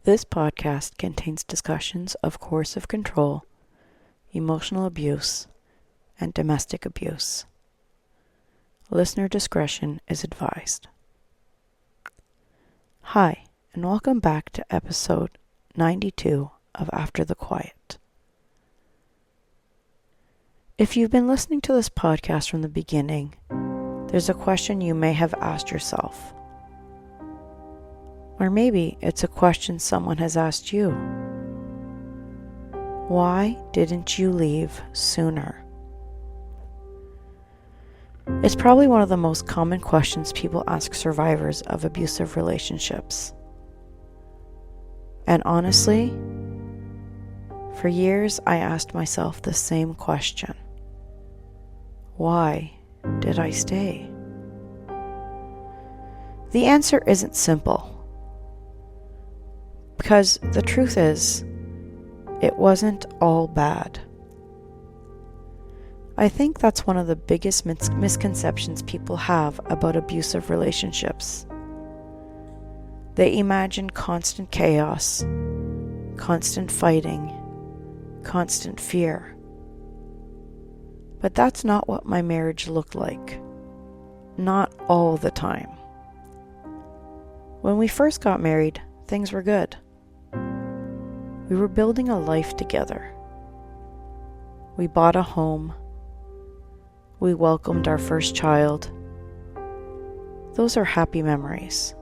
This podcast contains discussions of coercive control, emotional abuse, and domestic abuse. Listener discretion is advised. Hi, and welcome back to episode 92 of After the Quiet. If you've been listening to this podcast from the beginning, there's a question you may have asked yourself. Or maybe it's a question someone has asked you. Why didn't you leave sooner? It's probably one of the most common questions people ask survivors of abusive relationships. And honestly, for years I asked myself the same question. Why did I stay? The answer isn't simple. Because the truth is, it wasn't all bad. I think that's one of the biggest misconceptions people have about abusive relationships. They imagine constant chaos, constant fighting, constant fear. But that's not what my marriage looked like. Not all the time. When we first got married, things were good. We were building a life together. We bought a home. We welcomed our first child. Those are happy memories.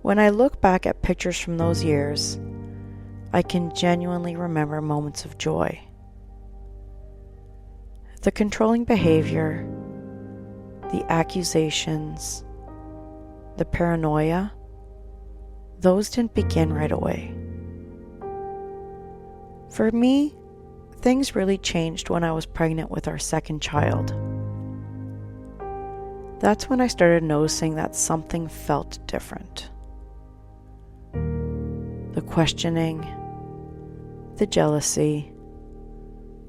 When I look back at pictures from those years, I can genuinely remember moments of joy. The controlling behavior, the accusations, the paranoia, those didn't begin right away. For me, things really changed when I was pregnant with our second child. That's when I started noticing that something felt different. The questioning, the jealousy,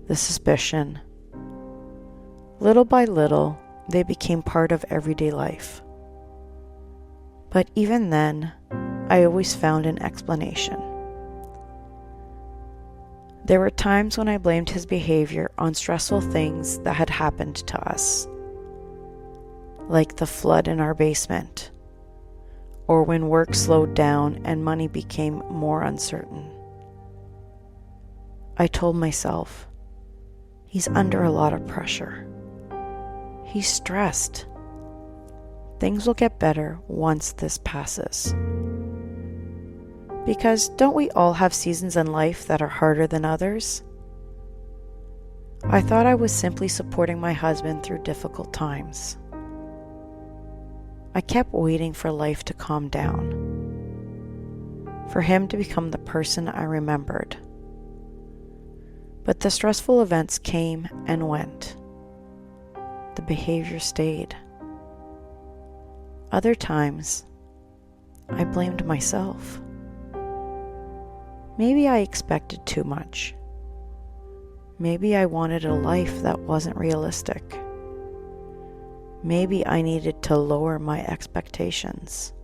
the suspicion. Little by little, they became part of everyday life. But even then, I always found an explanation. There were times when I blamed his behavior on stressful things that had happened to us, like the flood in our basement, or when work slowed down and money became more uncertain. I told myself, he's under a lot of pressure. He's stressed. Things will get better once this passes. Because don't we all have seasons in life that are harder than others? I thought I was simply supporting my husband through difficult times. I kept waiting for life to calm down, for him to become the person I remembered. But the stressful events came and went. The behavior stayed. Other times, I blamed myself. Maybe I expected too much. Maybe I wanted a life that wasn't realistic. Maybe I needed to lower my expectations.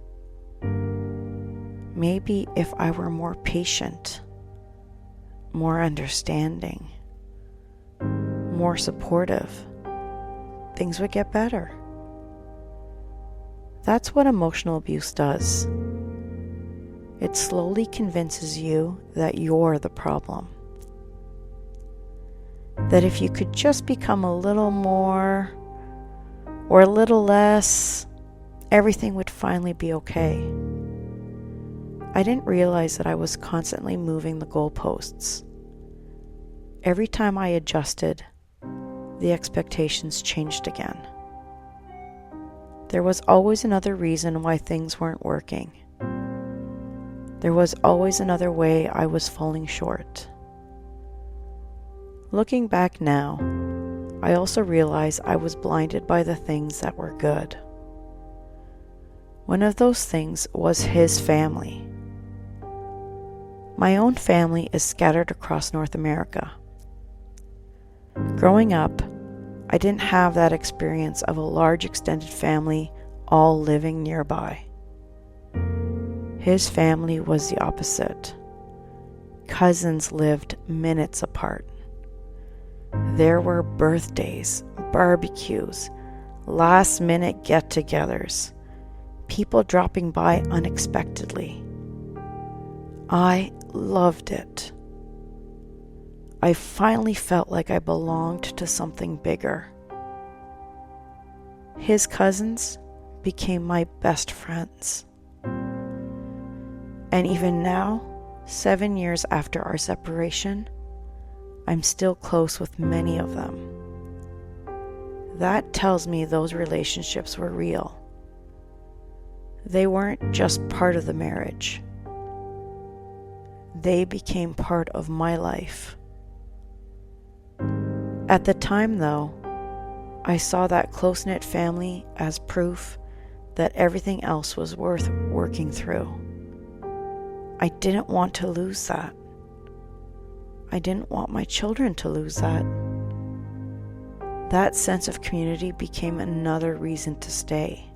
Maybe if I were more patient, more understanding, more supportive, things would get better. That's what emotional abuse does. It slowly convinces you that you're the problem. That if you could just become a little more or a little less, everything would finally be okay. I didn't realize that I was constantly moving the goalposts. Every time I adjusted, the expectations changed again. There was always another reason why things weren't working. There was always another way I was falling short. Looking back now, I also realize I was blinded by the things that were good. One of those things was his family. My own family is scattered across North America. Growing up, I didn't have that experience of a large extended family all living nearby. His family was the opposite. Cousins lived minutes apart. There were birthdays, barbecues, last-minute get-togethers, people dropping by unexpectedly. I loved it. I finally felt like I belonged to something bigger. His cousins became my best friends. And even now, 7 years after our separation, I'm still close with many of them. That tells me those relationships were real. They weren't just part of the marriage. They became part of my life. At the time, though, I saw that close-knit family as proof that everything else was worth working through. I didn't want to lose that. I didn't want my children to lose that. That sense of community became another reason to stay.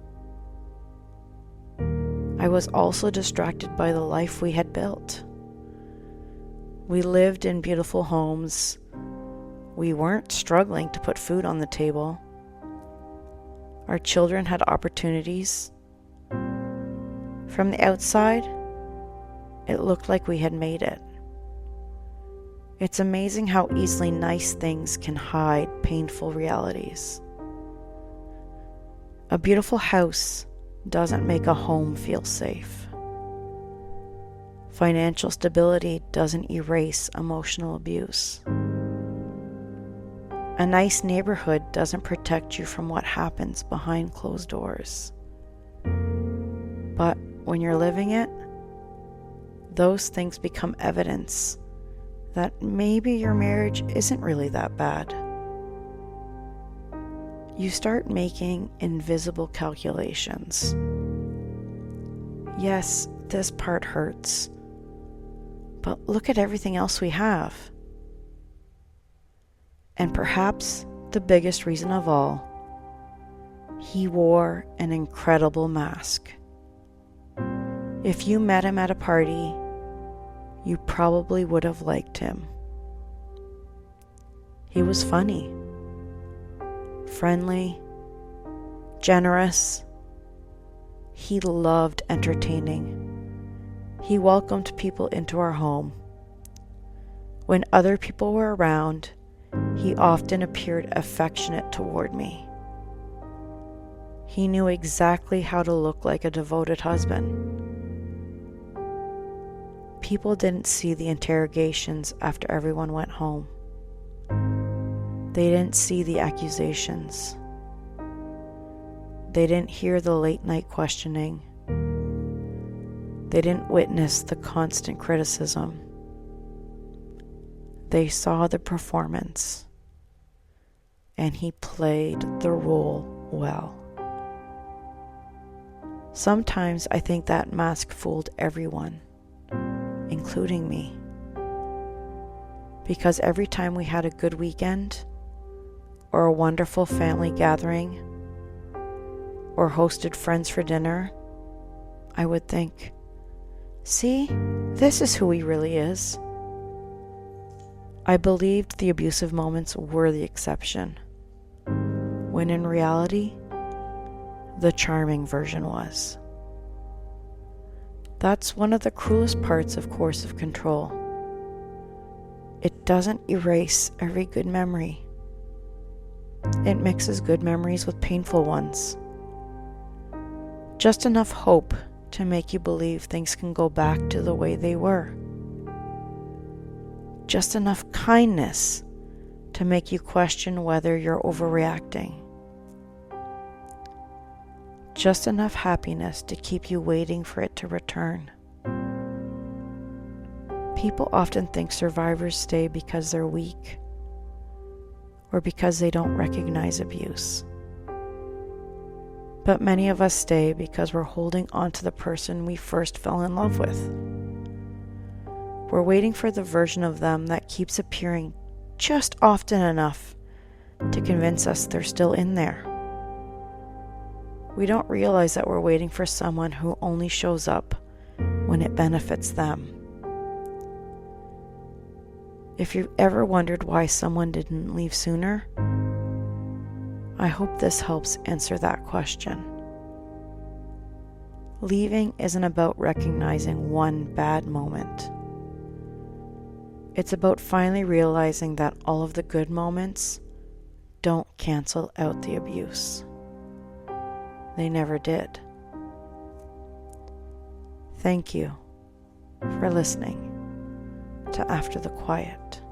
I was also distracted by the life we had built. We lived in beautiful homes. We weren't struggling to put food on the table. Our children had opportunities. From the outside, it looked like we had made it. It's amazing how easily nice things can hide painful realities. A beautiful house doesn't make a home feel safe. Financial stability doesn't erase emotional abuse. A nice neighborhood doesn't protect you from what happens behind closed doors. But when you're living it, those things become evidence that maybe your marriage isn't really that bad. You start making invisible calculations. Yes, this part hurts, but look at everything else we have. And perhaps the biggest reason of all, he wore an incredible mask. If you met him at a party, you probably would have liked him. He was funny, friendly, generous. He loved entertaining. He welcomed people into our home. When other people were around, he often appeared affectionate toward me. He knew exactly how to look like a devoted husband. People didn't see the interrogations after everyone went home. They didn't see the accusations. They didn't hear the late-night questioning. They didn't witness the constant criticism. They saw the performance, and he played the role well. Sometimes I think that mask fooled everyone, including me. Because every time we had a good weekend, or a wonderful family gathering, or hosted friends for dinner, I would think, see, this is who he really is. I believed the abusive moments were the exception, when in reality, the charming version was. That's one of the cruelest parts of coercive control. It doesn't erase every good memory. It mixes good memories with painful ones. Just enough hope to make you believe things can go back to the way they were. Just enough kindness to make you question whether you're overreacting. Just enough happiness to keep you waiting for it to return. People often think survivors stay because they're weak, or because they don't recognize abuse. But many of us stay because we're holding on to the person we first fell in love with. We're waiting for the version of them that keeps appearing just often enough to convince us they're still in there. We don't realize that we're waiting for someone who only shows up when it benefits them. If you've ever wondered why someone didn't leave sooner, I hope this helps answer that question. Leaving isn't about recognizing one bad moment. It's about finally realizing that all of the good moments don't cancel out the abuse. They never did. Thank you for listening to After the Quiet.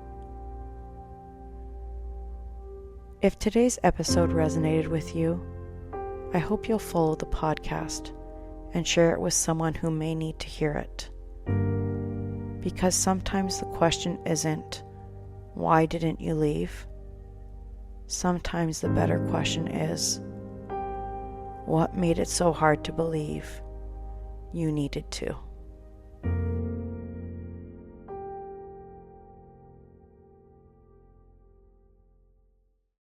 If today's episode resonated with you, I hope you'll follow the podcast and share it with someone who may need to hear it. Because sometimes the question isn't, why didn't you leave? Sometimes the better question is, what made it so hard to believe you needed to?